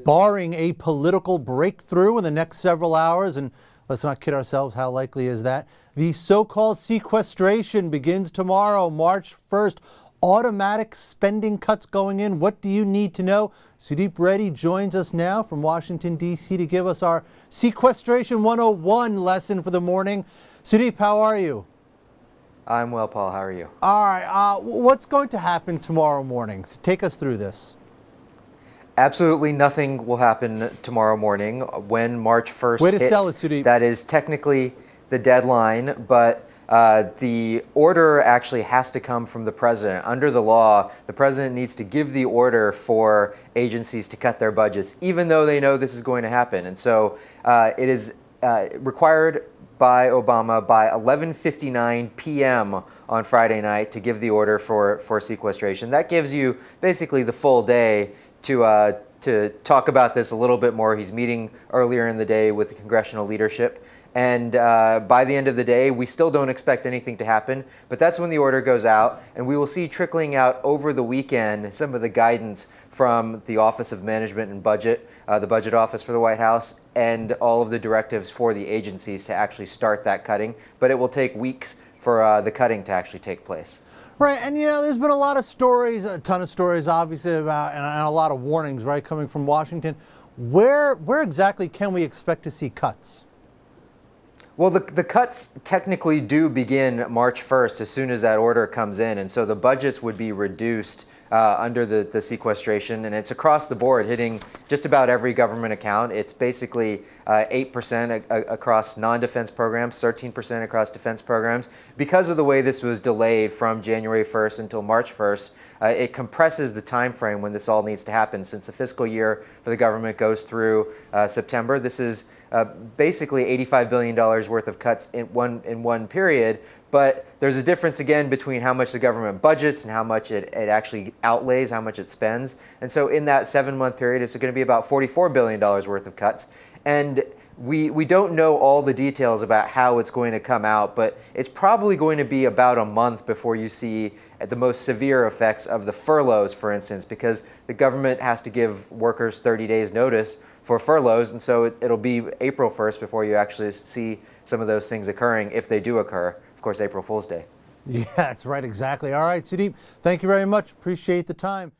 barring a political breakthrough in the next several hours, and let's not kid ourselves, how likely is that? The so-called sequestration begins tomorrow, March 1st. Automatic spending cuts going in. What do you need to know? Sudeep Reddy joins us now from Washington, D.C. to give us our Sequestration 101 lesson for the morning. Sudeep, how are you? I'm well, Paul. How are you? All right. What's going to happen tomorrow morning? Take us through this. Absolutely nothing will happen tomorrow morning. When March 1st Way to hits, sell it, Sudeep. That is technically the deadline, but the order actually has to come from the president. Under the law, the president needs to give the order for agencies to cut their budgets, even though they know this is going to happen. And so it is required by Obama by 11:59 p.m. on Friday night to give the order for sequestration. That gives you basically the full day to talk about this a little bit more. He's meeting earlier in the day with the congressional leadership. And by the end of the day, we still don't expect anything to happen, but that's when the order goes out, and we will see trickling out over the weekend some of the guidance from the Office of Management and Budget, the Budget Office for the White House, and all of the directives for the agencies to actually start that cutting. But it will take weeks for the cutting to actually take place. Right, and you know, there's been a lot of stories, a ton of stories obviously about, and a lot of warnings, right, coming from Washington. Where exactly can we expect to see cuts? Well, the cuts technically do begin March 1st as soon as that order comes in. And so the budgets would be reduced under the sequestration. And it's across the board, hitting just about every government account. It's basically 8% across non-defense programs, 13% across defense programs. Because of the way this was delayed from January 1st until March 1st, it compresses the time frame when this all needs to happen. Since the fiscal year for the government goes through September, this is basically $85 billion worth of cuts in one period. But there's a difference, again, between how much the government budgets and how much it actually outlays, how much it spends. And so in that 7-month period, it's going to be about $44 billion worth of cuts. And we don't know all the details about how it's going to come out, but it's probably going to be about a month before you see the most severe effects of the furloughs, for instance, because the government has to give workers 30 days notice for furloughs, and so it'll be April 1st before you actually see some of those things occurring, if they do occur. Of course, April Fool's Day. Yeah, that's right, exactly. All right, Sudeep, thank you very much. Appreciate the time.